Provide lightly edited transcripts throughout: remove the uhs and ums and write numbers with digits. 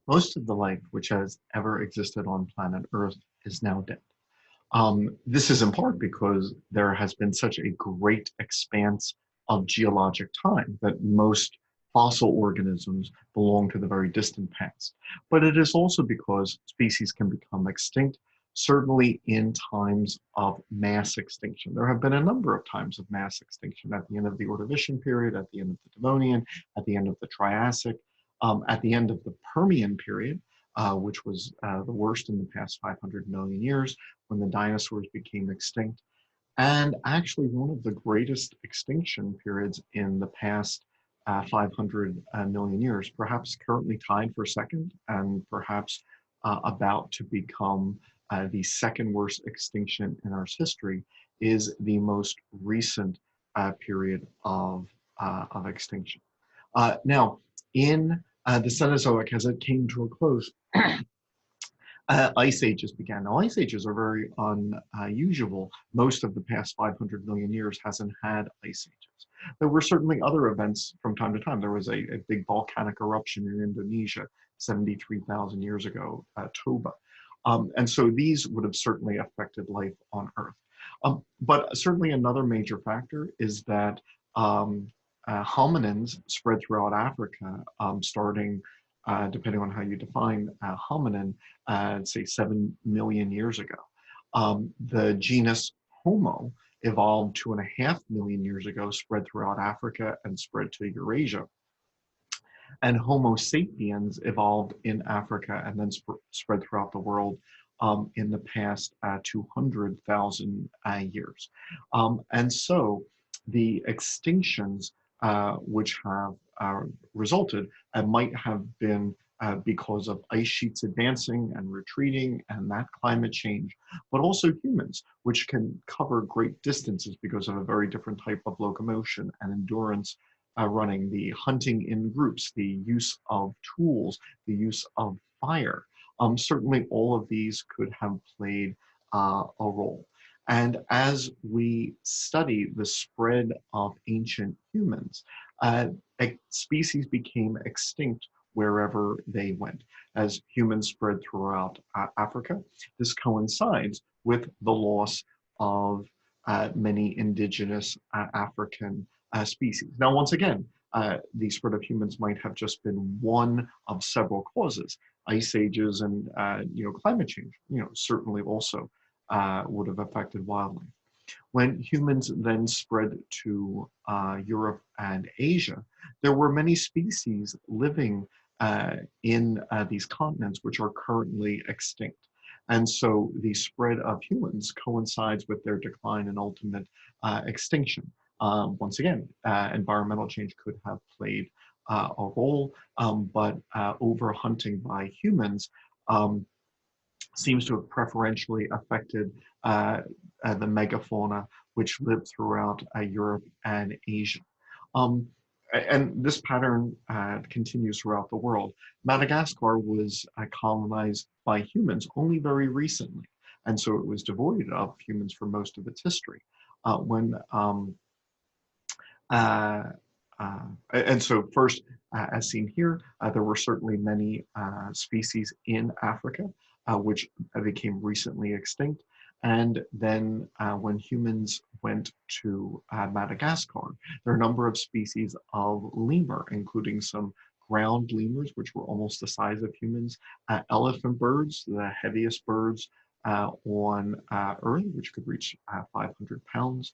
Most of the life which has ever existed on planet Earth is now dead. This is in part because there has been such a great expanse of geologic time that most fossil organisms belong to the very distant past. But it is also because species can become extinct, certainly in times of mass extinction. There have been a number of times of mass extinction at the end of the Ordovician period, at the end of the Devonian, at the end of the Triassic, at the end of the Permian period, which was the worst in the past 500 million years, when the dinosaurs became extinct, and actually one of the greatest extinction periods in the past 500 million years, perhaps currently tied for second, and perhaps about to become the second worst extinction in Earth's history, is the most recent period of extinction. Now, in the Cenozoic, as it came to a close, ice ages began. Now, ice ages are very unusual. Most of the past 500 million years hasn't had ice ages. There were certainly other events from time to time. There was a big volcanic eruption in Indonesia 73,000 years ago, Toba. And so these would have certainly affected life on Earth. But certainly another major factor is that hominins spread throughout Africa, starting depending on how you define hominin, say 7 million years ago. The genus Homo evolved 2.5 million years ago, spread throughout Africa and spread to Eurasia. And Homo sapiens evolved in Africa and then spread throughout the world in the past 200,000 years. And so the extinctions which have resulted might have been because of ice sheets advancing and retreating and that climate change, but also humans, which can cover great distances because of a very different type of locomotion and endurance running, the hunting in groups, the use of tools, the use of fire. Certainly all of these could have played a role. And as we study the spread of ancient humans, species became extinct wherever they went. As humans spread throughout Africa, this coincides with the loss of many indigenous African species. Now, once again, the spread of humans might have just been one of several causes. Ice ages and climate change, certainly also would have affected wildlife. When humans then spread to Europe and Asia, there were many species living in these continents which are currently extinct. And so the spread of humans coincides with their decline and ultimate extinction. Once again, environmental change could have played a role, but overhunting by humans seems to have preferentially affected the megafauna which lived throughout Europe and Asia. And this pattern continues throughout the world. Madagascar was colonized by humans only very recently, and so it was devoid of humans for most of its history. And so first, as seen here, there were certainly many species in Africa which became recently extinct. And then when humans went to Madagascar, there are a number of species of lemur, including some ground lemurs, which were almost the size of humans, elephant birds, the heaviest birds on Earth, which could reach 500 pounds.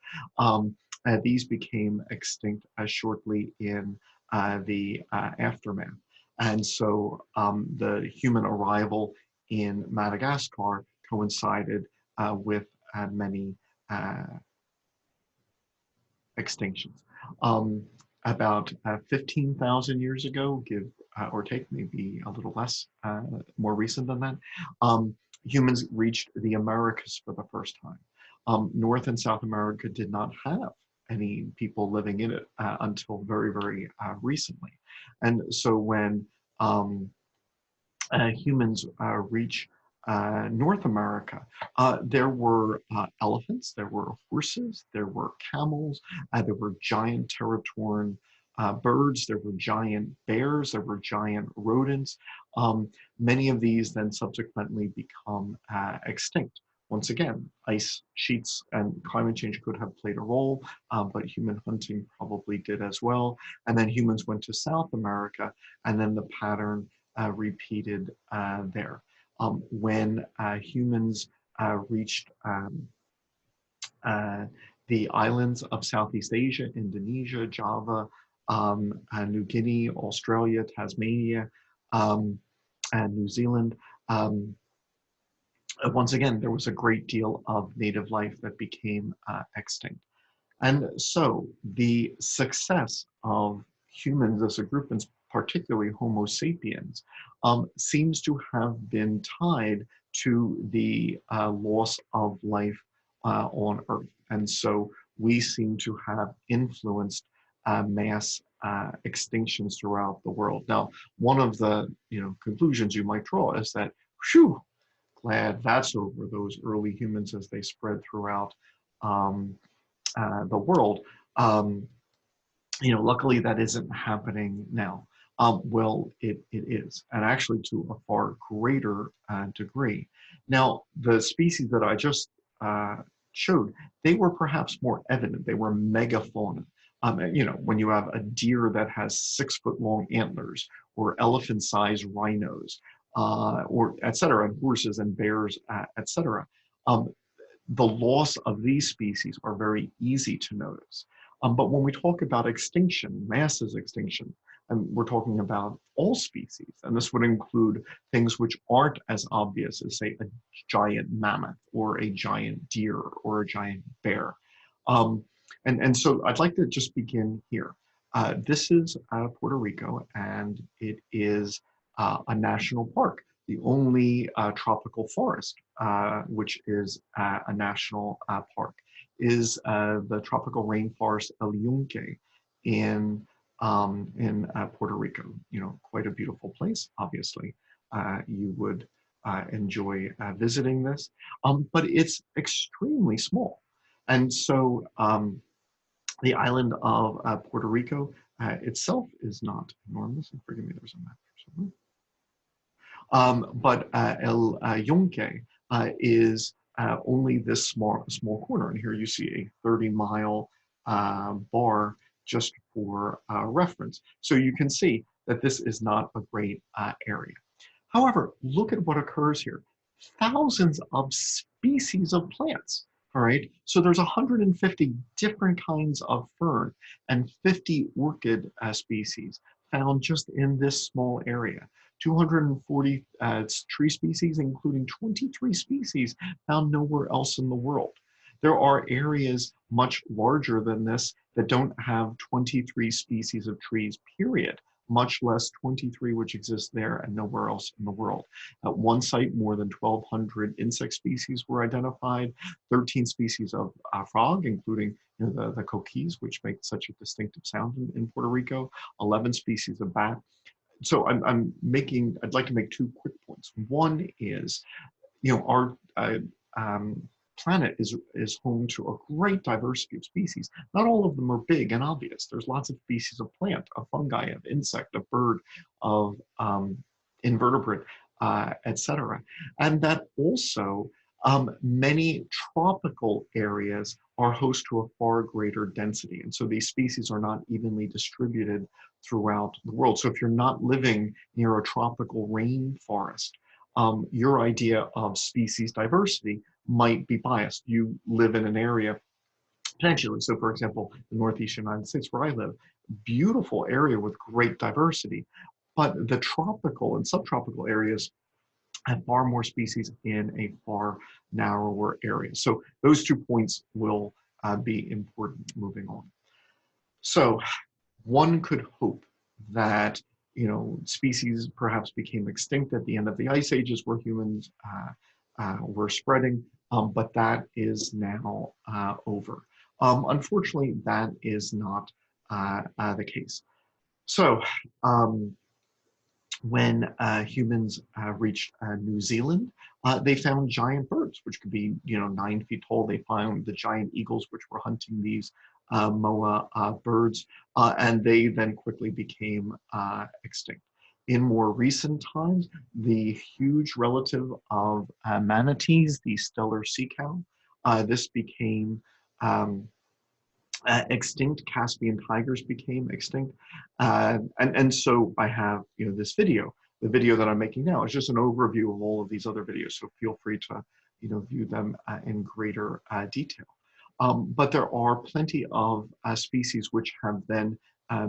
These became extinct shortly in the aftermath. And so the human arrival in Madagascar coincided with many extinctions. About 15,000 years ago, give or take, maybe a little less, more recent than that, humans reached the Americas for the first time. North and South America did not have any people living in it until very, very recently. And so when humans reach North America, there were elephants, there were horses, there were camels, there were giant territorian birds, there were giant bears, there were giant rodents. Many of these then subsequently become extinct. Once again, ice sheets and climate change could have played a role, but human hunting probably did as well. And then humans went to South America, and then the pattern repeated there. When humans reached uh, the islands of Southeast Asia, Indonesia, Java, New Guinea, Australia, Tasmania, um, and New Zealand. Once again, there was a great deal of native life that became extinct. And so the success of humans as a group, and particularly Homo sapiens, seems to have been tied to the loss of life on Earth. And so we seem to have influenced mass extinctions throughout the world. Now, one of the conclusions you might draw is that, whew, glad that's over, those early humans as they spread throughout the world. Luckily that isn't happening now. Well, it is, and actually to a far greater degree. Now, the species that I just showed, they were perhaps more evident. They were megafauna. When you have a deer that has 6-foot long antlers, or elephant-sized rhinos, or et cetera, and horses and bears, et cetera. The loss of these species are very easy to notice. But when we talk about extinction, masses extinction, and we're talking about all species, and this would include things which aren't as obvious as, say, a giant mammoth or a giant deer or a giant bear. And so I'd like to just begin here. This is Puerto Rico, and it is a national park, the only tropical forest, which is a national park, is the tropical rainforest El Yunque in Puerto Rico. Quite a beautiful place, obviously. You would enjoy visiting this, but it's extremely small. And so the island of Puerto Rico itself is not enormous. And forgive me, there's a map here somewhere. But El Yunque is only this small corner. And here you see a 30-mile bar just for reference. So you can see that this is not a great area. However, look at what occurs here. Thousands of species of plants. All right, so there's 150 different kinds of fern and 50 orchid species found just in this small area. 240 tree species, including 23 species found nowhere else in the world. There are areas much larger than this that don't have 23 species of trees, period, much less 23 which exist there and nowhere else in the world. At one site, more than 1,200 insect species were identified, 13 species of frog, including the coquilles, which make such a distinctive sound in Puerto Rico, 11 species of bat. So I'd like to make 2 quick points. One is, our planet is home to a great diversity of species. Not all of them are big and obvious. There's lots of species of plant, of fungi, of insect, of bird, of invertebrate, etc. And that also many tropical areas are host to a far greater density. And so these species are not evenly distributed throughout the world. So if you're not living near a tropical rainforest, your idea of species diversity might be biased. You live in an area, potentially, so for example, the Northeast United States where I live, beautiful area with great diversity, but the tropical and subtropical areas have far more species in a far narrower area. So those 2 points will be important moving on. So one could hope that species perhaps became extinct at the end of the ice ages where humans were spreading, but that is now over. Unfortunately, that is not the case. So when humans reached New Zealand, they found giant birds, which could be 9 feet tall. They found the giant eagles, which were hunting these moa birds, and they then quickly became extinct. In more recent times, the huge relative of manatees, the stellar sea cow, this became extinct. Caspian tigers became extinct, and so I have this video. The video that I'm making now is just an overview of all of these other videos. So feel free to view them in greater detail. But there are plenty of species which have then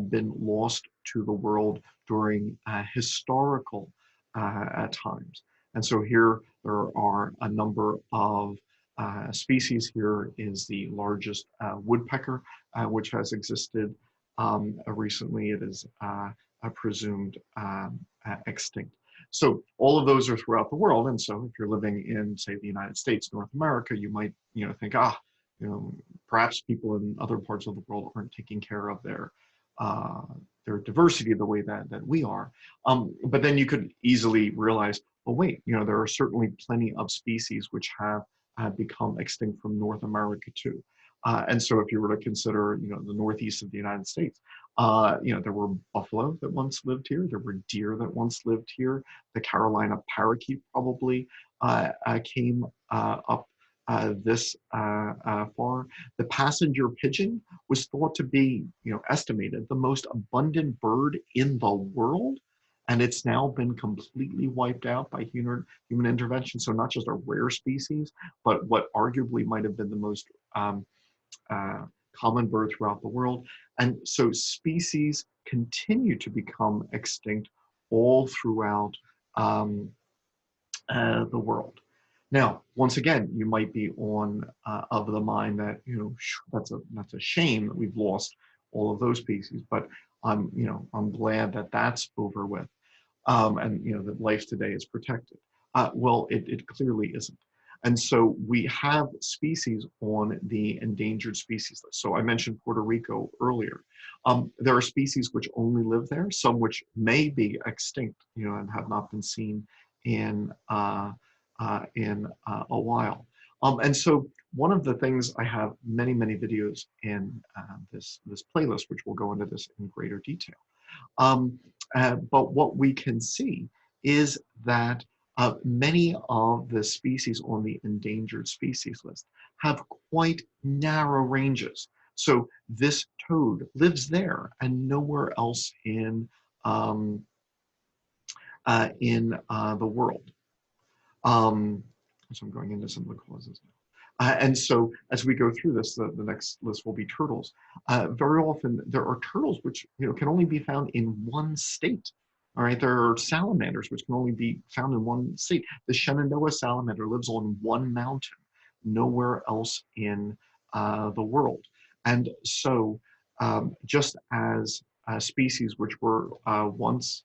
been lost to the world during historical times. And so here there are a number of species. Here is the largest woodpecker, which has existed recently. It is presumed extinct. So all of those are throughout the world. And so if you're living in, say, the United States, North America, you might think, perhaps people in other parts of the world aren't taking care of their diversity the way that we are. But then you could easily realize, well, wait, there are certainly plenty of species which have become extinct from North America too. And so if you were to consider, the northeast of the United States, there were buffalo that once lived here. There were deer that once lived here. The Carolina parakeet probably came up this far. The passenger pigeon was thought to be, estimated the most abundant bird in the world, and it's now been completely wiped out by human intervention. So not just a rare species, but what arguably might have been the most common bird throughout the world. And so species continue to become extinct all throughout the world. Now, once again, you might be on of the mind that that's a shame that we've lost all of those species, but I'm glad that that's over with, and that life today is protected. Well, it clearly isn't, and so we have species on the endangered species list. So I mentioned Puerto Rico earlier. There are species which only live there, some which may be extinct, and have not been seen in a while. And so one of the things, I have many videos in this playlist, which will go into this in greater detail. But what we can see is that many of the species on the endangered species list have quite narrow ranges. So this toad lives there and nowhere else in the world. So I'm going into some of the causes now. And so as we go through this, the next list will be turtles. Very often there are turtles which can only be found in one state. All right, there are salamanders which can only be found in one state. The Shenandoah salamander lives on one mountain, nowhere else in the world. And so just as species which were once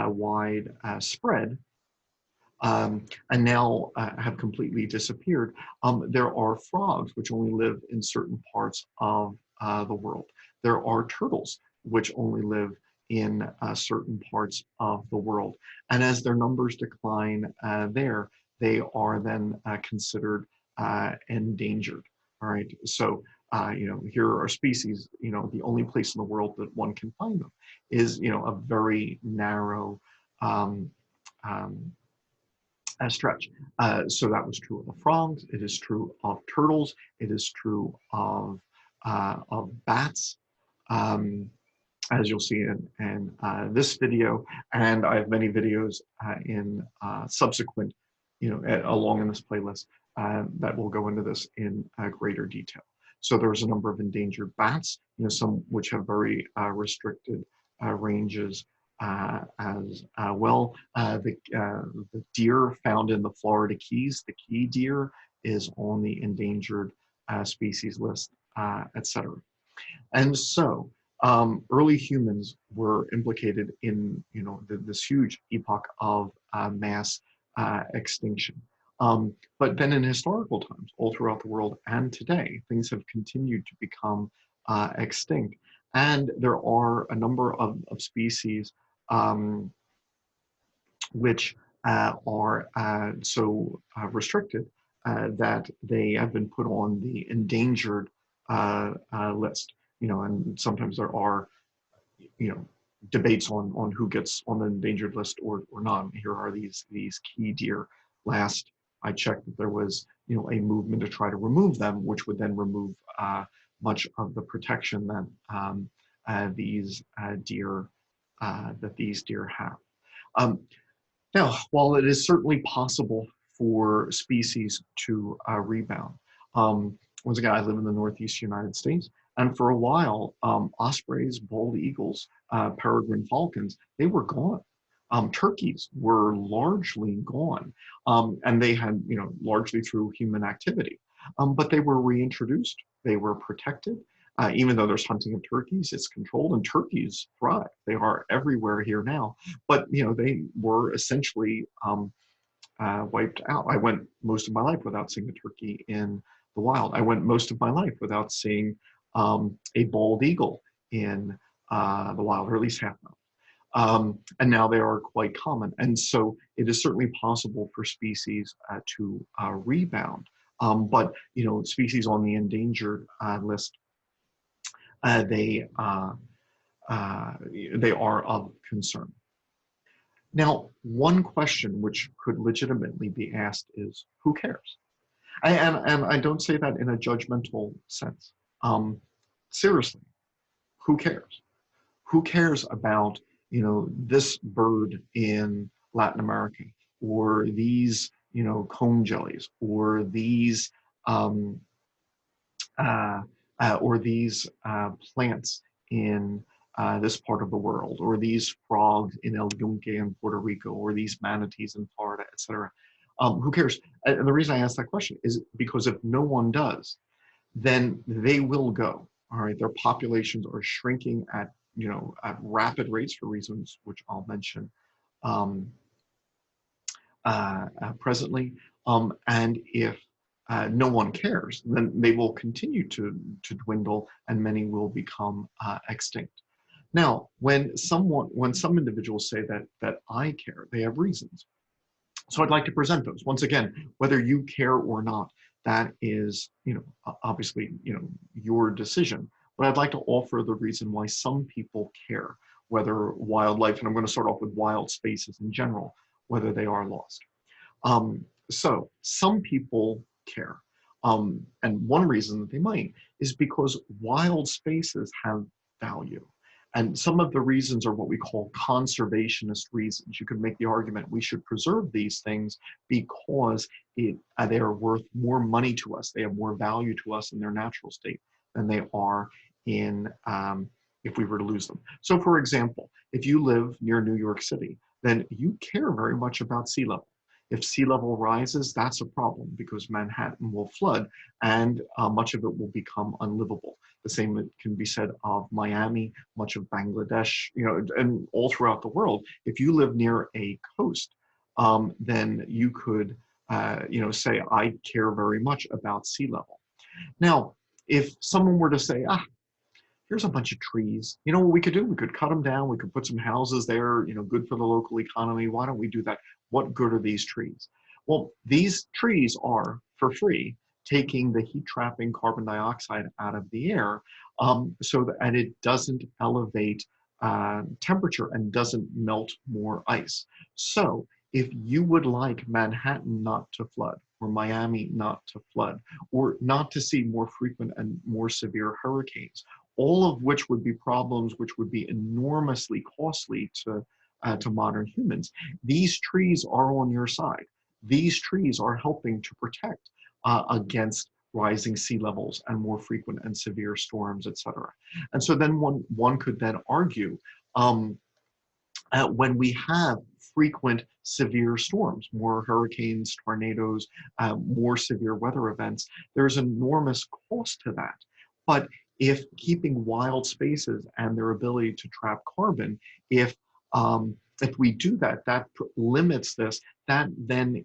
wide spread and now have completely disappeared. There are frogs which only live in certain parts of the world. There are turtles which only live in certain parts of the world. And as their numbers decline there, they are then considered endangered. All right, so here are species, the only place in the world that one can find them is, a very narrow stretch. So that was true of frogs. It is true of turtles. It is true of bats, as you'll see in this video. And I have many videos in subsequent, along in this playlist that will go into this in greater detail. So there's a number of endangered bats, some which have very restricted ranges as well. The deer found in the Florida Keys, the key deer, is on the endangered species list, etc. And so early humans were implicated in this huge epoch of mass extinction. But then in historical times, all throughout the world and today, things have continued to become extinct. And there are a number of species which are so restricted that they have been put on the endangered list. And sometimes there are, you know, debates on who gets on the endangered list or not. Here are these key deer. Last I checked, that there was a movement to try to remove them, which would then remove much of the protection that these deer have. Um, Now, while it is certainly possible for species to rebound, once again, I live in the Northeast United States, and for a while, ospreys, bald eagles, peregrine falcons, they were gone. Turkeys were largely gone, and they had, largely through human activity. But they were reintroduced. They were protected. Even though there's hunting of turkeys, it's controlled, and turkeys thrive. They are everywhere here now, but they were essentially wiped out. I went most of my life without seeing a turkey in the wild. I went most of my life without seeing a bald eagle in the wild, or at least half of them. And now they are quite common. And so it is certainly possible for species to rebound. But species on the endangered list, they are of concern. Now, one question which could legitimately be asked is, who cares? And I don't say that in a judgmental sense. Seriously, who cares? Who cares about, this bird in Latin America, or these, comb jellies, or these plants in this part of the world, or these frogs in El Yunque in Puerto Rico, or these manatees in Florida, etc. Who cares? And the reason I ask that question is because if no one does, then they will go. All right, their populations are shrinking at rapid rates for reasons which I'll mention um, presently. And if no one cares, then they will continue to dwindle, and many will become extinct. Now, when some individuals say that I care, they have reasons. So I'd like to present those. Once again, whether you care or not, that is, obviously, your decision. But I'd like to offer the reason why some people care, whether wildlife, and I'm going to start off with wild spaces in general, whether they are lost. So some people care. And one reason that they might is because wild spaces have value. And some of the reasons are what we call conservationist reasons. You could make the argument we should preserve these things because they are worth more money to us. They have more value to us in their natural state than they are in if we were to lose them. So for example, if you live near New York City, then you care very much about sea level. If sea level rises, that's a problem because Manhattan will flood and much of it will become unlivable. The same can be said of Miami, much of Bangladesh, and all throughout the world. If you live near a coast, then you could, say, I care very much about sea level. Now, if someone were to say, here's a bunch of trees. You know what we could do? We could cut them down. We could put some houses there, good for the local economy. Why don't we do that? What good are these trees? Well, these trees are, for free, taking the heat trapping carbon dioxide out of the air and it doesn't elevate temperature and doesn't melt more ice. So if you would like Manhattan not to flood, or Miami not to flood, or not to see more frequent and more severe hurricanes, all of which would be problems which would be enormously costly to modern humans. These trees are on your side. These trees are helping to protect against rising sea levels and more frequent and severe storms, etc. And so then one could then argue when we have frequent severe storms, more hurricanes, tornadoes, more severe weather events, there's enormous cost to that. But if keeping wild spaces and their ability to trap carbon, if we do that, that limits this, that then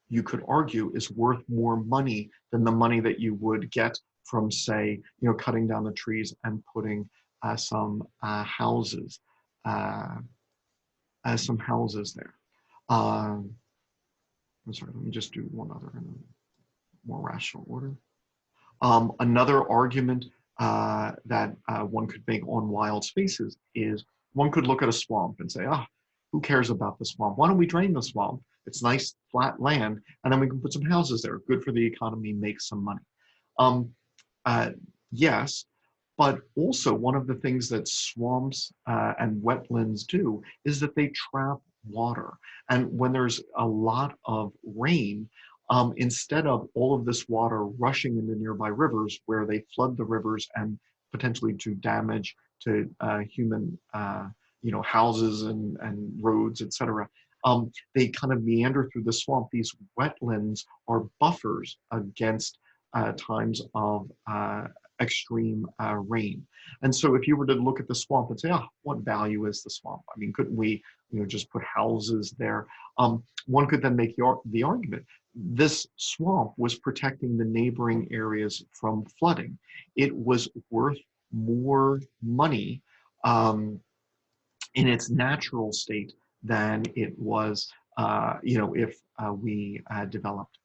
you could argue is worth more money than the money that you would get from, say, cutting down the trees and putting some houses there. I'm sorry, let me just do one other. more rational order. Another argument that one could make on wild spaces is one could look at a swamp and say, ah, who cares about the swamp? Why don't we drain the swamp? It's nice flat land, and then we can put some houses there. Good for the economy, make some money. Um, yes, but also one of the things that swamps and wetlands do is that they trap water. And when there's a lot of rain, instead of all of this water rushing into nearby rivers where they flood the rivers and potentially do damage to human houses and roads, etc., they kind of meander through the swamp. These wetlands are buffers against times of extreme rain. And so if you were to look at the swamp and say, oh, what value is the swamp? I mean, couldn't we just put houses there? One could then make the argument, this swamp was protecting the neighboring areas from flooding. It was worth more money in its natural state than it was, if we developed.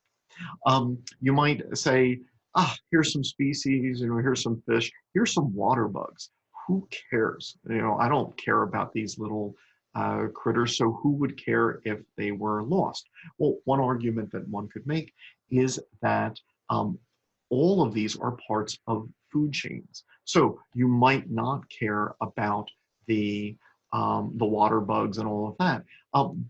You might say, ah, here's some species, here's some fish, here's some water bugs. Who cares? I don't care about these little critters, so who would care if they were lost? Well, one argument that one could make is that all of these are parts of food chains. So you might not care about the water bugs and all of that,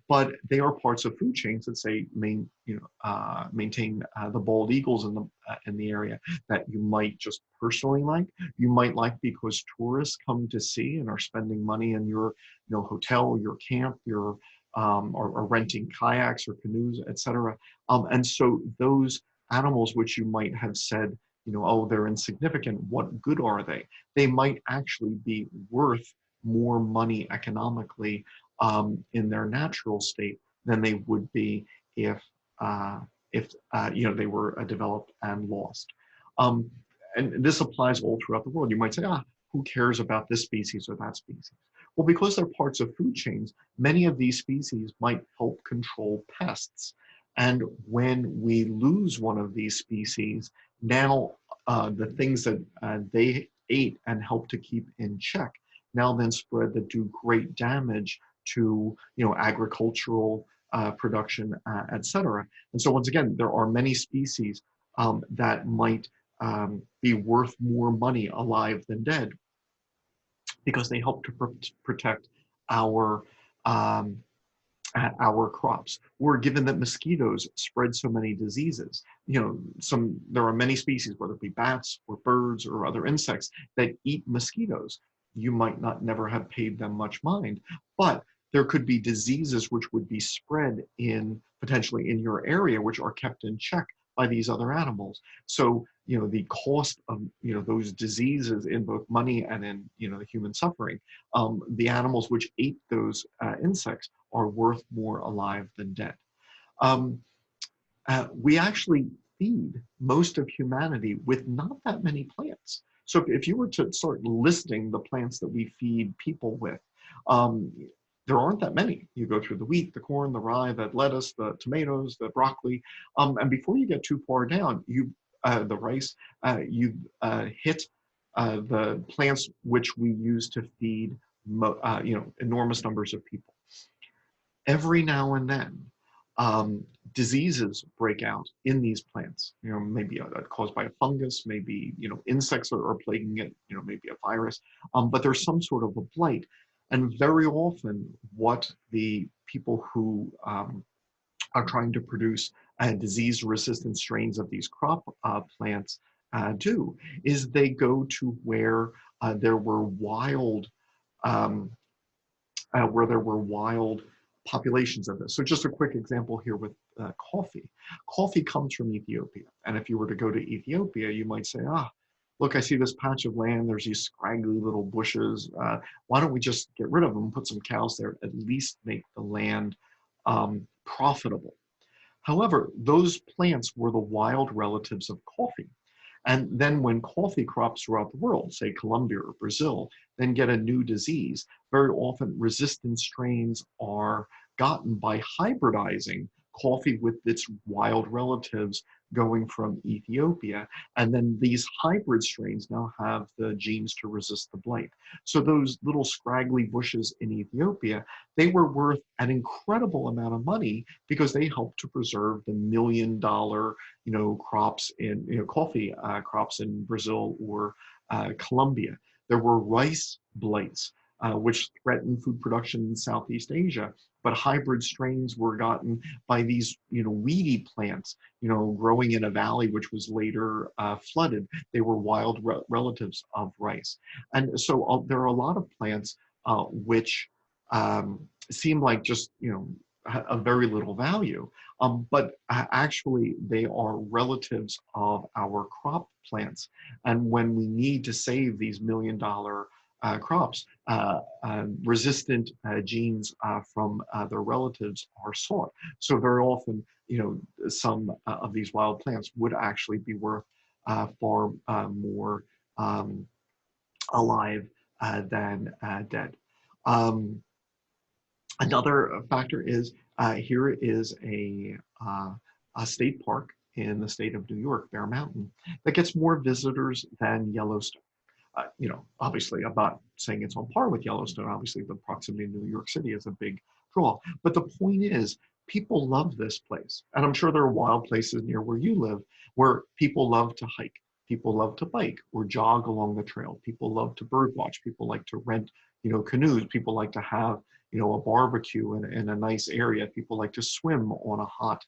but they are parts of food chains that say maintain the bald eagles in the area that you might just personally like. You might like because tourists come to see and are spending money in your hotel, your camp, your or renting kayaks or canoes, etc. And so those animals which you might have said, oh, they're insignificant, what good are they? They might actually be worth more money economically in their natural state than they would be if they were developed and lost. And this applies all throughout the world. You might say, who cares about this species or that species? Well, because they're parts of food chains, many of these species might help control pests. And when we lose one of these species, now the things that they ate and helped to keep in check now then spread that do great damage to agricultural production, etc. And so once again, there are many species that might be worth more money alive than dead because they help to protect our our crops. Or given that mosquitoes spread so many diseases, there are many species, whether it be bats or birds or other insects, that eat mosquitoes. You might not never have paid them much mind, but there could be diseases which would be spread potentially in your area, which are kept in check by these other animals. So, the cost of, those diseases in both money and in, the human suffering, the animals which ate those insects are worth more alive than dead. We actually feed most of humanity with not that many plants. So if you were to start listing the plants that we feed people with, there aren't that many. You go through the wheat, the corn, the rye, the lettuce, the tomatoes, the broccoli, and before you get too far down, the rice, you hit the plants which we use to feed enormous numbers of people. Every now and then, diseases break out in these plants. Maybe caused by a fungus, maybe insects are plaguing it. Maybe a virus, but there's some sort of a blight. And very often, what the people who are trying to produce disease-resistant strains of these crop plants do is they go to where there were wild populations of this. So just a quick example here with coffee. Coffee comes from Ethiopia. And if you were to go to Ethiopia, you might say, look, I see this patch of land, there's these scraggly little bushes. Why don't we just get rid of them, put some cows there, at least make the land profitable. However, those plants were the wild relatives of coffee. And then when coffee crops throughout the world, say Colombia or Brazil, then get a new disease, very often resistant strains are gotten by hybridizing coffee with its wild relatives going from Ethiopia. And then these hybrid strains now have the genes to resist the blight. So those little scraggly bushes in Ethiopia, they were worth an incredible amount of money because they helped to preserve the $1 million, crops in, coffee crops in Brazil or Colombia. There were rice blights, which threatened food production in Southeast Asia. But hybrid strains were gotten by these, weedy plants, growing in a valley which was later flooded. They were wild relatives of rice. And so there are a lot of plants which seem like just, a very little value. But actually, they are relatives of our crop plants. And when we need to save these $1 million crops, resistant genes from their relatives are sought. So very often, some of these wild plants would actually be worth far more alive than dead. Um, Another factor is here is a state park in the state of New York, Bear Mountain, that gets more visitors than Yellowstone. Obviously, I'm not saying it's on par with Yellowstone. Obviously, the proximity to New York City is a big draw. But the point is, people love this place. And I'm sure there are wild places near where you live where people love to hike. People love to bike or jog along the trail. People love to bird watch. People like to rent, canoes. People like to have, a barbecue in a nice area. People like to swim on a hot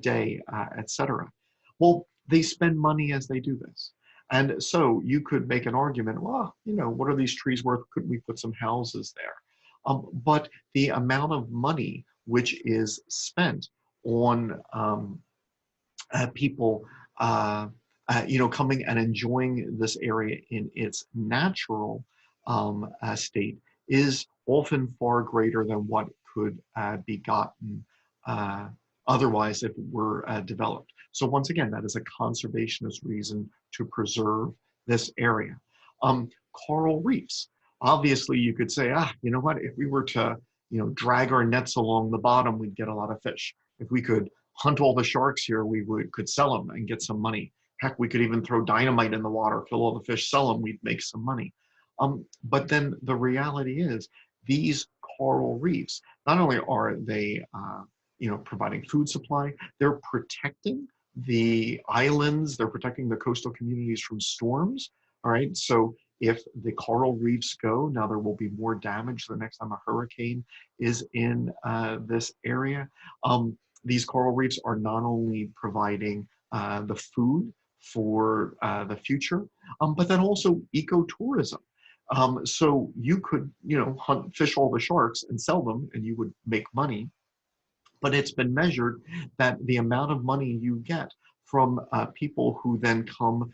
day, etc. Well, they spend money as they do this. And so you could make an argument, well, what are these trees worth? Couldn't we put some houses there? But the amount of money which is spent on people, coming and enjoying this area in its natural state is often far greater than what could be gotten otherwise if it were developed. So once again, that is a conservationist reason to preserve this area. Coral reefs. Obviously, you could say, you know what, if we were to, drag our nets along the bottom, we'd get a lot of fish. If we could hunt all the sharks here, could sell them and get some money. Heck, we could even throw dynamite in the water, kill all the fish, sell them, we'd make some money. But then the reality is these coral reefs, not only are they, providing food supply, they're protecting the islands, they're protecting the coastal communities from storms, all right? So if the coral reefs go, now there will be more damage the next time a hurricane is in this area. These coral reefs are not only providing the food for the future, but then also ecotourism. So you could, hunt, fish all the sharks and sell them, and you would make money. But it's been measured that the amount of money you get from people who then come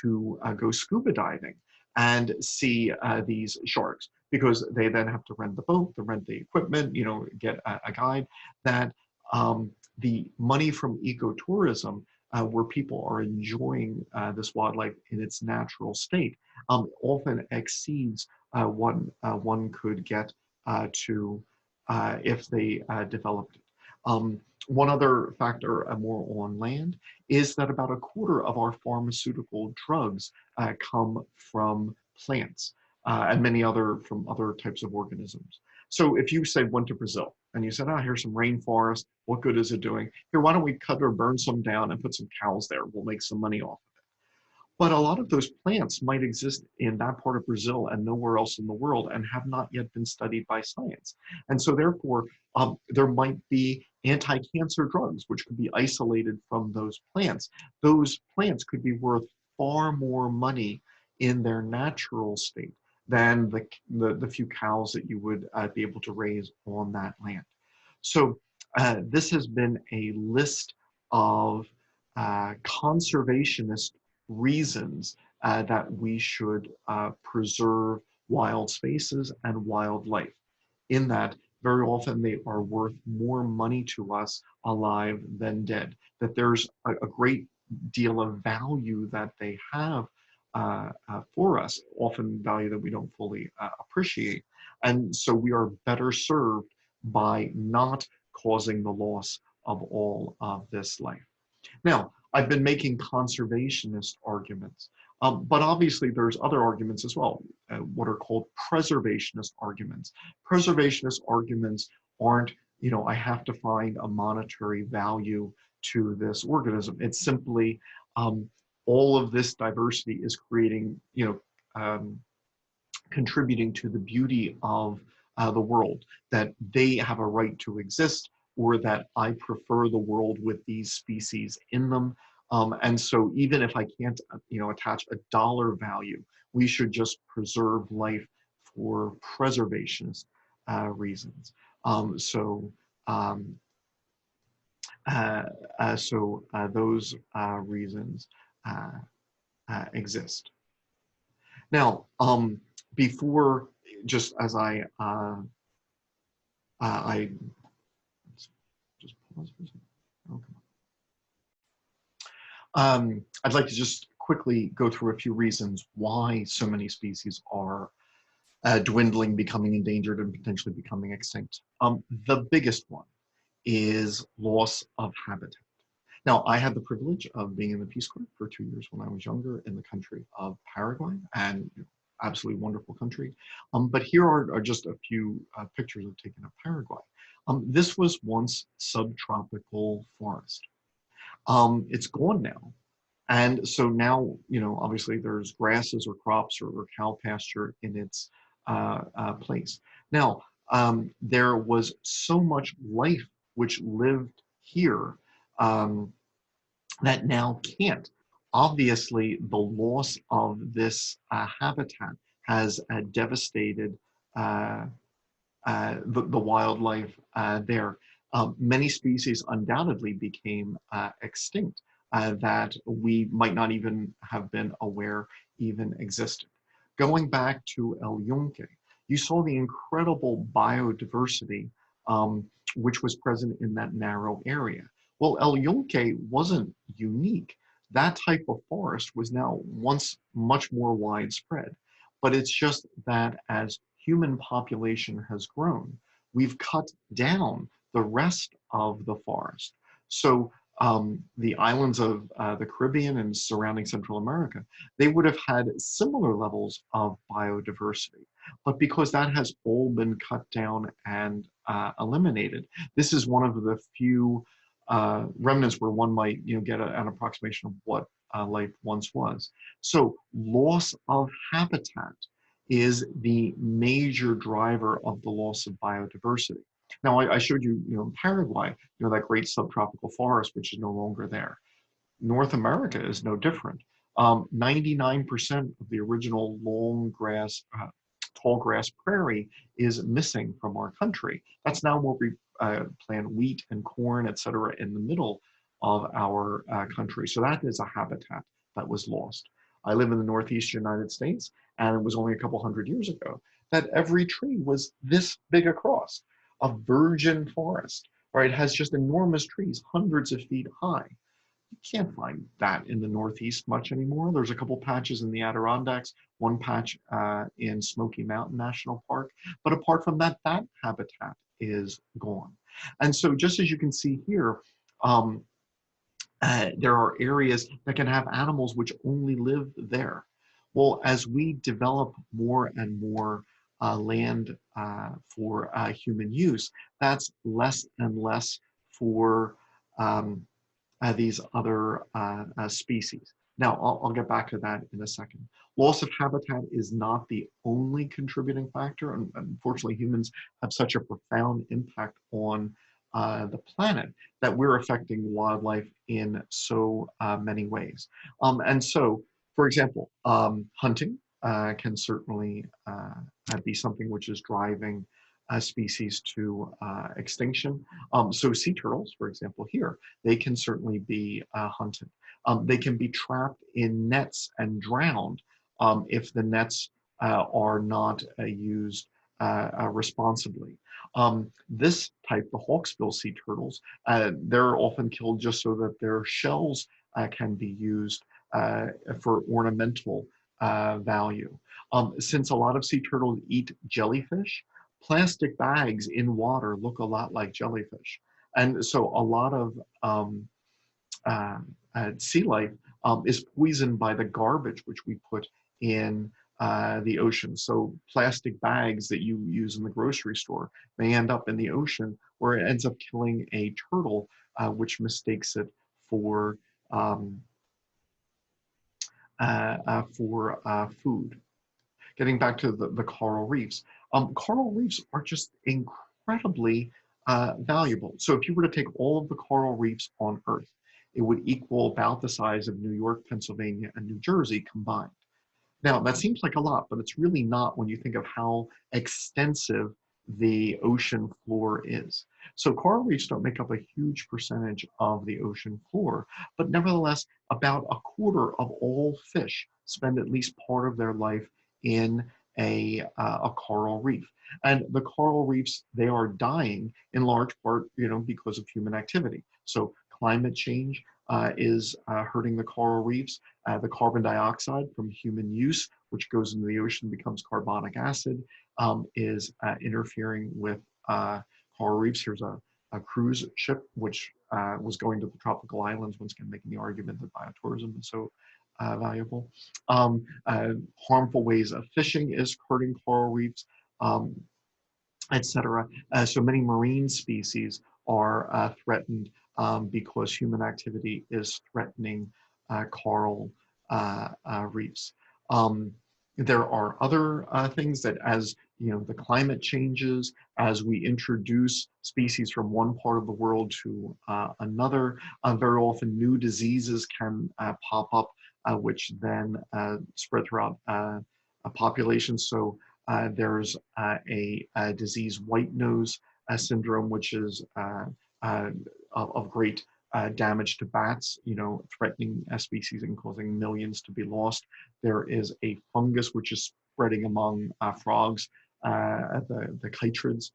to go scuba diving and see these sharks, because they then have to rent the boat, to rent the equipment, get a guide, that the money from ecotourism, where people are enjoying this wildlife in its natural state, often exceeds what one could get to if they developed it. One other factor more on land is that about a quarter of our pharmaceutical drugs come from plants and many other from other types of organisms. So if you say went to Brazil and you said, here's some rainforest, what good is it doing? Here, why don't we cut or burn some down and put some cows there? We'll make some money off. But a lot of those plants might exist in that part of Brazil and nowhere else in the world and have not yet been studied by science. And so therefore, there might be anti-cancer drugs, which could be isolated from those plants. Those plants could be worth far more money in their natural state than the few cows that you would be able to raise on that land. So this has been a list of conservationist reasons that we should preserve wild spaces and wildlife. In that, very often they are worth more money to us alive than dead. That there's a great deal of value that they have for us, often value that we don't fully appreciate. And so we are better served by not causing the loss of all of this life. Now, I've been making conservationist arguments, but obviously there's other arguments as well, what are called preservationist arguments. Preservationist arguments aren't, I have to find a monetary value to this organism. It's simply all of this diversity is creating, contributing to the beauty of the world, that they have a right to exist, or that I prefer the world with these species in them. And so even if I can't, attach a dollar value, we should just preserve life for preservationist reasons. So those reasons uh, exist. Now, before, just as I just pause for a second. Okay. I'd like to just quickly go through a few reasons why so many species are dwindling, becoming endangered, and potentially becoming extinct. The biggest one is loss of habitat. Now, I had the privilege of being in the Peace Corps for 2 years when I was younger in the country of Paraguay, and absolutely wonderful country. But here are just a few pictures I've taken of Paraguay. This was once subtropical forest. It's gone now. And so now, obviously there's grasses or crops or cow pasture in its place. Now, there was so much life which lived here that now can't. Obviously, the loss of this habitat has devastated the wildlife there. Many species undoubtedly became extinct that we might not even have been aware even existed. Going back to El Yunque, you saw the incredible biodiversity which was present in that narrow area. Well, El Yunque wasn't unique. That type of forest was now once much more widespread. But it's just that as human population has grown, we've cut down the rest of the forest. So the islands of the Caribbean and surrounding Central America, they would have had similar levels of biodiversity. But because that has all been cut down and eliminated, this is one of the few remnants where one might get an approximation of what life once was. So loss of habitat is the major driver of the loss of biodiversity. Now, I showed you, in Paraguay, that great subtropical forest, which is no longer there. North America is no different. 99% of the original long grass, tall grass prairie is missing from our country. That's now where we plant wheat and corn, et cetera, in the middle of our country. So that is a habitat that was lost. I live in the Northeast United States, and it was only a couple hundred years ago that every tree was this big across, a virgin forest, right? It has just enormous trees, hundreds of feet high. You can't find that in the Northeast much anymore. There's a couple patches in the Adirondacks, one patch in Smoky Mountain National Park. But apart from that, that habitat is gone. And so just as you can see here, there are areas that can have animals which only live there. Well, as we develop more and more land for human use, that's less and less for these other species. Now, I'll get back to that in a second. Loss of habitat is not the only contributing factor, and unfortunately humans have such a profound impact on the planet that we're affecting wildlife in so many ways. And so, for example, hunting can certainly be something which is driving species to extinction. So sea turtles, for example, here, they can certainly be hunted. They can be trapped in nets and drowned if the nets are not used responsibly. This type, the hawksbill sea turtles, they're often killed just so that their shells can be used for ornamental value. Since a lot of sea turtles eat jellyfish, plastic bags in water look a lot like jellyfish. And so a lot of sea life is poisoned by the garbage which we put in the ocean. So plastic bags that you use in the grocery store may end up in the ocean, where it ends up killing a turtle, which mistakes it for um, food. Getting back to the coral reefs, coral reefs are just incredibly valuable. So if you were to take all of the coral reefs on Earth, it would equal about the size of New York, Pennsylvania, and New Jersey combined. Now, that seems like a lot, but it's really not when you think of how extensive the ocean floor is. So coral reefs don't make up a huge percentage of the ocean floor, but nevertheless, about a quarter of all fish spend at least part of their life in a coral reef. And the coral reefs, they are dying in large part, because of human activity. So climate change is hurting the coral reefs. The carbon dioxide from human use, which goes into the ocean, becomes carbonic acid, is interfering with coral reefs. Here's a cruise ship which was going to the tropical islands, once again making the argument that biotourism is so valuable. Harmful ways of fishing is hurting coral reefs, etc. So many marine species are threatened because human activity is threatening coral reefs. There are other things that, as the climate changes, as we introduce species from one part of the world to another, very often new diseases can pop up, which then spread throughout a population. So there's a disease, white nose syndrome, which is of great damage to bats, threatening species and causing millions to be lost. There is a fungus which is spreading among frogs, the chytrids,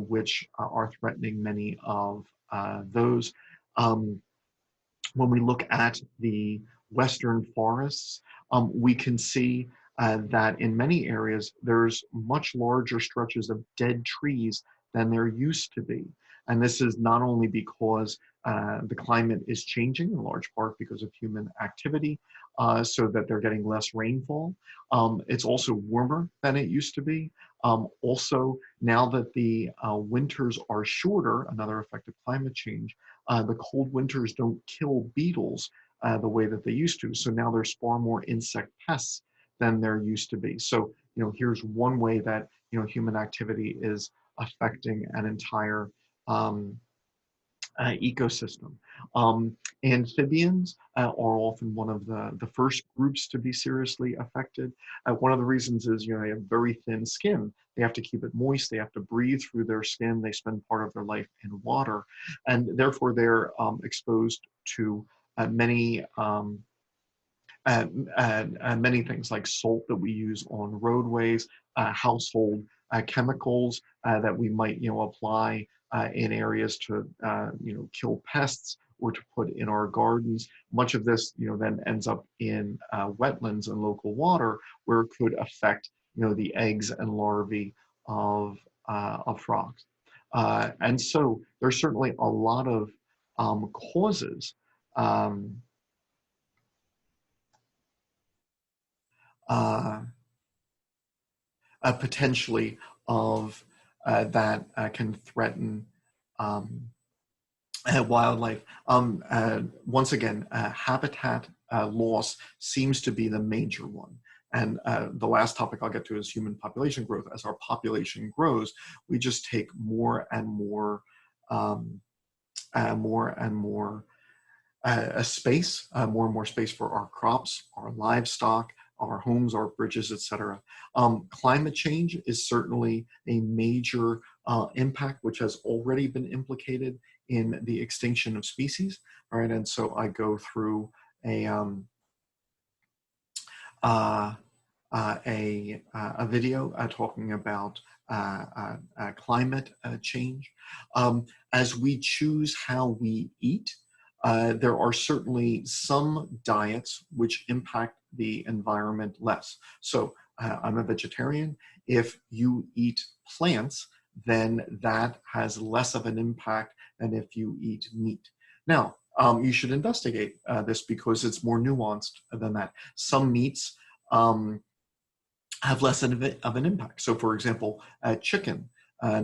which are threatening many of those. When we look at the western forests, we can see that in many areas, there's much larger stretches of dead trees than there used to be. And this is not only because the climate is changing, in large part because of human activity, so that they're getting less rainfall. It's also warmer than it used to be. Also, now that the winters are shorter, another effect of climate change, the cold winters don't kill beetles the way that they used to. So now there's far more insect pests than there used to be. So, here's one way that, human activity is affecting an entire ecosystem. Amphibians are often one of the first groups to be seriously affected. One of the reasons is, they have very thin skin. They have to keep it moist. They have to breathe through their skin. They spend part of their life in water. And therefore, they're exposed to many many things like salt that we use on roadways, household chemicals that we might apply in areas to kill pests or to put in our gardens. Much of this then ends up in wetlands and local water, where it could affect the eggs and larvae of frogs. And so there's certainly a lot of causes uh, potentially of that can threaten um, wildlife. Once again, habitat loss seems to be the major one. And the last topic I'll get to is human population growth. As our population grows, we just take more and more, more and more space, more and more space for our crops, our livestock, our homes, our bridges, etc. Climate change is certainly a major impact, which has already been implicated in the extinction of species. All right, and so I go through a video talking about climate change. As we choose how we eat, there are certainly some diets which impact the environment less. So I'm a vegetarian. If you eat plants, then that has less of an impact than if you eat meat. Now, you should investigate this because it's more nuanced than that. Some meats have less of an impact. So for example, chicken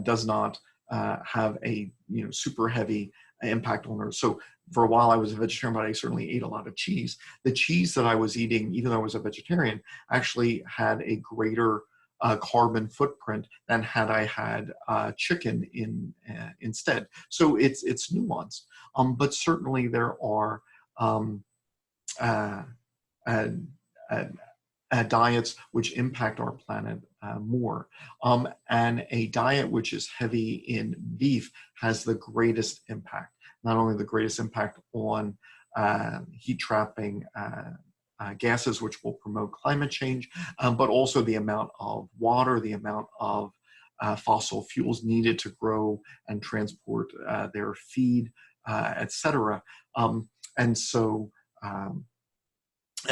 does not have a super heavy impact on her. So for a while I was a vegetarian, but I certainly ate a lot of cheese. The cheese that I was eating, even though I was a vegetarian, actually had a greater carbon footprint than had I had chicken instead. So it's nuanced, but certainly there are uh, uh, uh, diets which impact our planet more. And a diet which is heavy in beef has the greatest impact, not only the greatest impact on heat trapping gases, which will promote climate change, but also the amount of water, the amount of fossil fuels needed to grow and transport their feed, etc. And so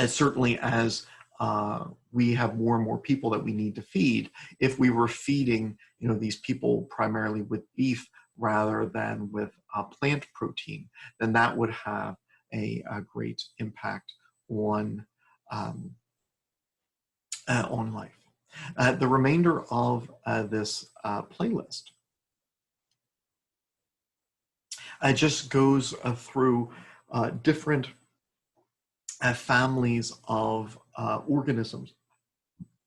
certainly as we have more and more people that we need to feed, if we were feeding these people primarily with beef rather than with plant protein, then that would have a great impact on life. The remainder of this playlist just goes through different families of organisms,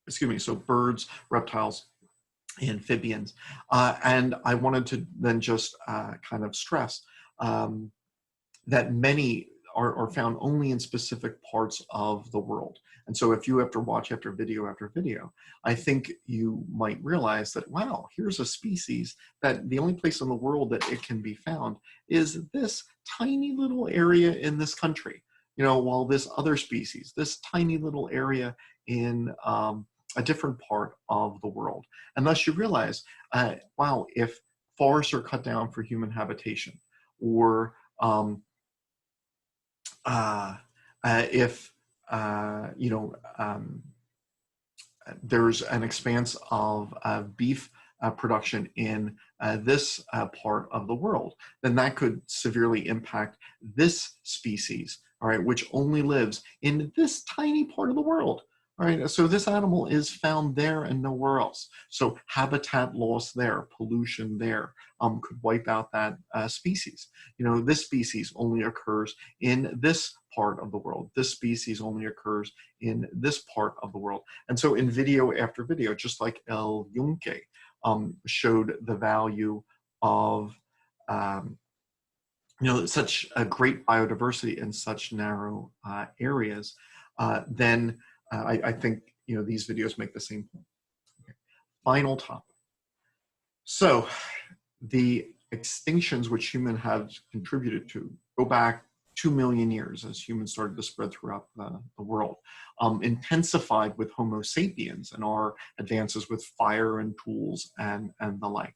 excuse me, so birds, reptiles, amphibians. And I wanted to then just kind of stress that many are found only in specific parts of the world. And so if you have to watch after video, I think you might realize that, wow, here's a species that the only place in the world that it can be found is this tiny little area in this country. While this other species, this tiny little area in a different part of the world. And thus you realize, wow, if forests are cut down for human habitation, or if there's an expanse of beef production in this part of the world, then that could severely impact this species, all right, which only lives in this tiny part of the world. All right, so this animal is found there and nowhere else. So habitat loss there, pollution there, could wipe out that species. This species only occurs in this part of the world. This species only occurs in this part of the world. And so in video after video, just like El Yunque showed the value of such a great biodiversity in such narrow areas, then I think these videos make the same point. Okay. Final topic. So the extinctions which humans have contributed to go back 2 million years as humans started to spread throughout the world, intensified with Homo sapiens and our advances with fire and tools and the like.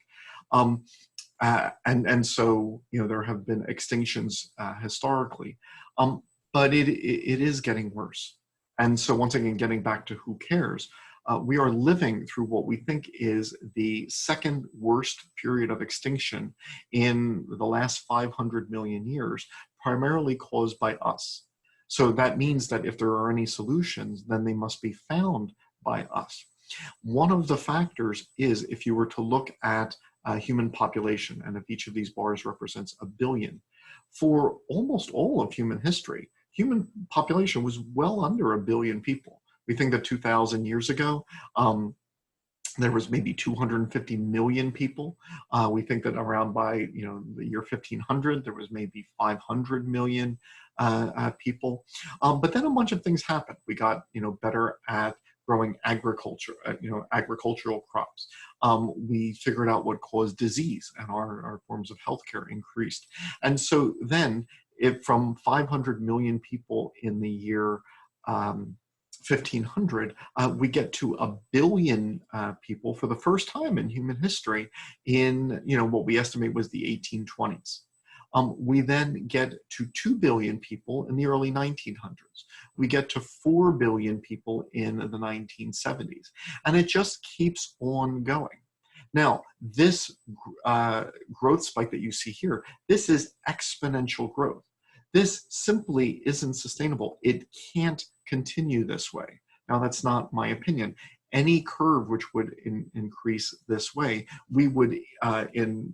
And so there have been extinctions historically, but it is getting worse. And so once again, getting back to who cares, we are living through what we think is the second worst period of extinction in the last 500 million years, primarily caused by us. So that means that if there are any solutions, then they must be found by us. One of the factors is if you were to look at human population, and if each of these bars represents a billion, for almost all of human history, human population was well under a billion people. We think that 2,000 years ago, there was maybe 250 million people. We think that around by the year 1500, there was maybe 500 million people. But then a bunch of things happened. We got better at growing agriculture, agricultural crops. We figured out what caused disease, and our forms of healthcare increased. And so then, from 500 million people in the year 1500, we get to a billion people for the first time in human history in what we estimate was the 1820s. We then get to 2 billion people in the early 1900s. We get to 4 billion people in the 1970s. And it just keeps on going. Now, this growth spike that you see here, this is exponential growth. This simply isn't sustainable. It can't continue this way. Now, that's not my opinion. Any curve which would increase this way, we would, in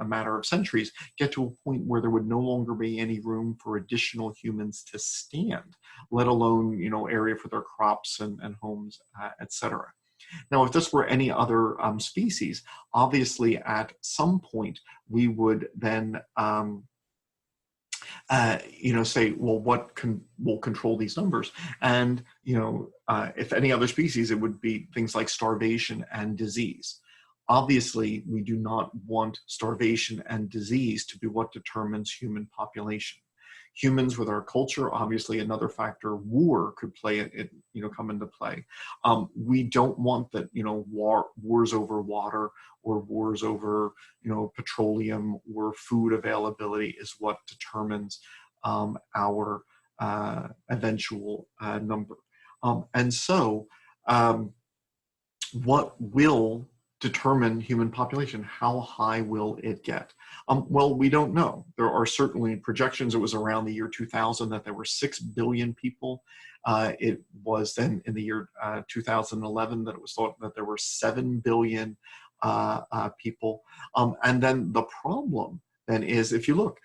a matter of centuries, get to a point where there would no longer be any room for additional humans to stand, let alone area for their crops and homes, etc. Now, if this were any other species, obviously at some point we would then say, well, what will control these numbers? And, if any other species, it would be things like starvation and disease. Obviously, we do not want starvation and disease to be what determines human population. Humans with our culture, obviously another factor, war could come into play. We don't want that, wars over water or wars over, petroleum or food availability is what determines our eventual number. And so what will determine human population? How high will it get? Well, we don't know. There are certainly projections. It was around the year 2000 that there were 6 billion people. It was then in the year 2011 that it was thought that there were 7 billion people. And then the problem then is, if you look,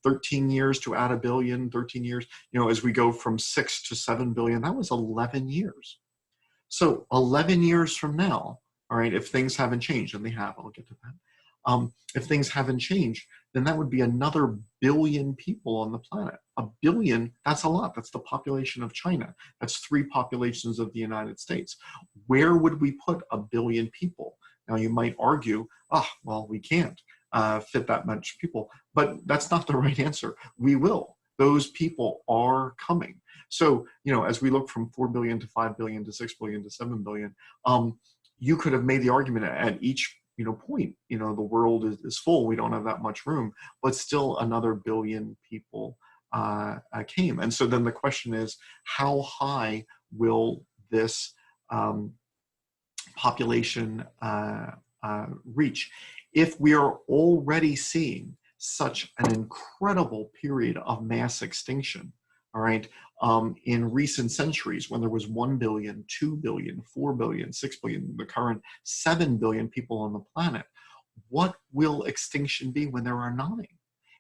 13 years to add a billion, 13 years, as we go from 6 to 7 billion, that was 11 years. So 11 years from now, all right, if things haven't changed, and they have, I'll get to that. If things haven't changed, then that would be another billion people on the planet. A billion, that's a lot. That's the population of China. That's 3 populations of the United States. Where would we put a billion people? Now, you might argue, well, we can't fit that much people, but that's not the right answer. We will. Those people are coming. So, as we look from 4 billion to 5 billion to 6 billion to 7 billion, you could have made the argument at each point, the world is full, we don't have that much room, but still another billion people came. And so then the question is, how high will this population reach? If we are already seeing such an incredible period of mass extinction, all right, in recent centuries, when there was 1 billion, 2 billion, 4 billion, 6 billion, the current 7 billion people on the planet, what will extinction be when there are 9?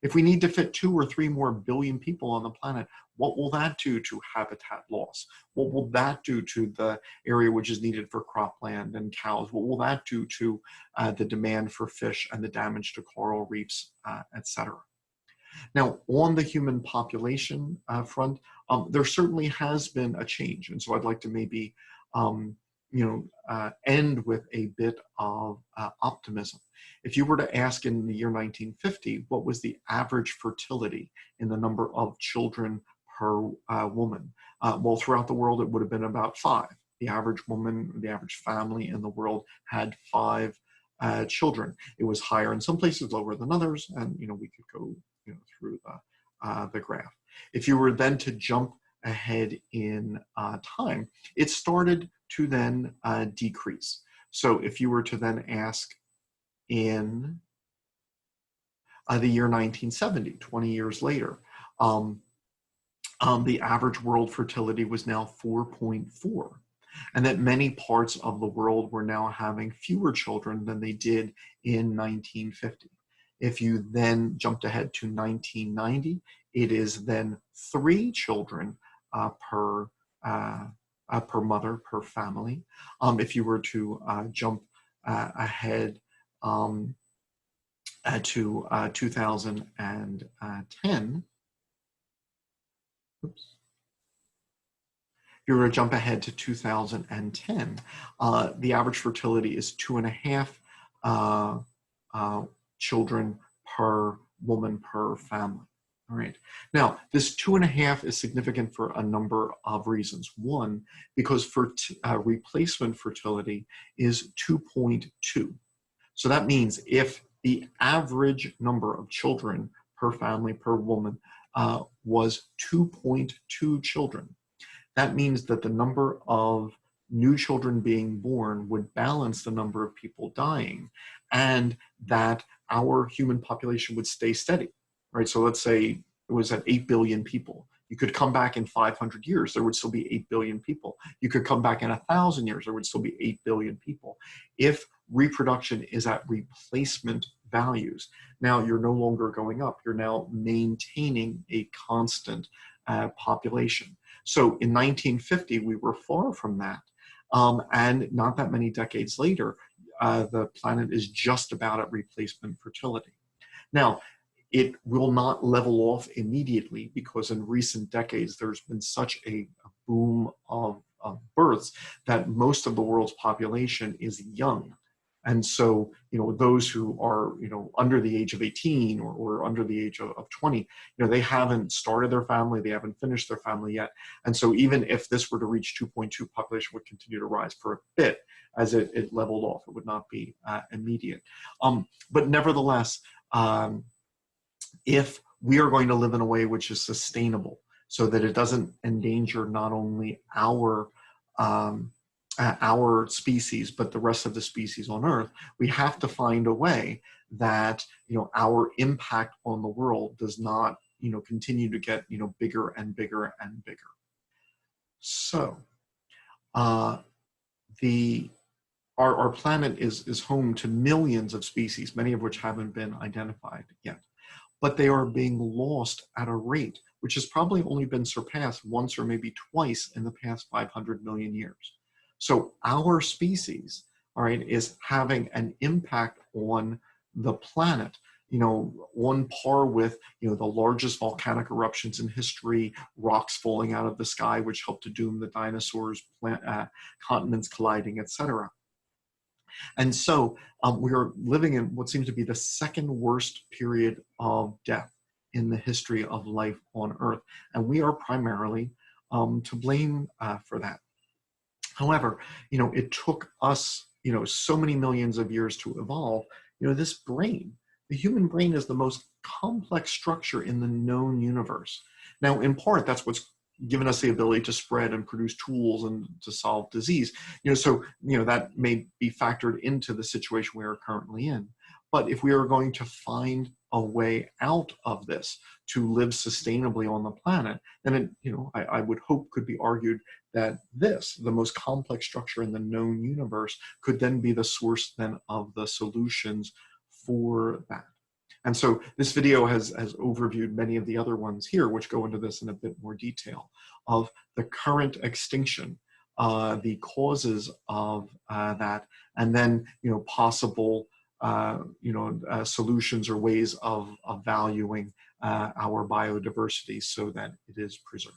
If we need to fit 2 or 3 more billion people on the planet, what will that do to habitat loss? What will that do to the area which is needed for cropland and cows? What will that do to the demand for fish and the damage to coral reefs, etc.? Now, on the human population front, there certainly has been a change. And so I'd like to maybe end with a bit of optimism. If you were to ask in the year 1950, what was the average fertility in the number of children per woman? Well, throughout the world, it would have been about 5. The average woman, the average family in the world had 5 children. It was higher in some places, lower than others, and we could go through the graph. If you were then to jump ahead in time, it started to then decrease. So if you were to then ask in the year 1970, 20 years later, the average world fertility was now 4.4, and that many parts of the world were now having fewer children than they did in 1950. If you then jumped ahead to 1990, it is then 3 children per mother, per family. If you were to jump ahead to 2010, oops. If you were to jump ahead to 2010, the average fertility is 2.5 children per woman per family. All right. Now, this 2.5 is significant for a number of reasons. One, because for replacement fertility is 2.2. So that means if the average number of children per family per woman was 2.2 children, that means that the number of new children being born would balance the number of people dying, and that our human population would stay steady, right? So let's say it was at 8 billion people. You could come back in 500 years, there would still be 8 billion people. You could come back in 1,000 years, there would still be 8 billion people. If reproduction is at replacement values, now you're no longer going up, you're now maintaining a constant population. So in 1950, we were far from that. And not that many decades later, the planet is just about at replacement fertility. Now, it will not level off immediately because in recent decades, there's been such a boom of births that most of the world's population is young. And so, those who are, under the age of 18 or under the age of 20, they haven't started their family, they haven't finished their family yet. And so even if this were to reach 2.2, population would continue to rise for a bit as it leveled off. It would not be immediate. But nevertheless, if we are going to live in a way which is sustainable so that it doesn't endanger not only our species, but the rest of the species on Earth, we have to find a way that, our impact on the world does not, continue to get, bigger and bigger and bigger. So our planet is home to millions of species, many of which haven't been identified yet, but they are being lost at a rate which has probably only been surpassed once or maybe twice in the past 500 million years. So our species, all right, is having an impact on the planet, on par with, the largest volcanic eruptions in history, rocks falling out of the sky, which helped to doom the dinosaurs, continents colliding, etc. And so we are living in what seems to be the second worst period of death in the history of life on Earth. And we are primarily to blame for that. However, it took us, so many millions of years to evolve. This brain, the human brain, is the most complex structure in the known universe. Now, in part, that's what's given us the ability to spread and produce tools and to solve disease. So that may be factored into the situation we are currently in. But if we are going to find a way out of this to live sustainably on the planet, then I would hope could be argued that this, the most complex structure in the known universe, could then be the source then of the solutions for that. And so this video has overviewed many of the other ones here, which go into this in a bit more detail, of the current extinction, the causes of that, and then possible solutions or ways of valuing our biodiversity so that it is preserved.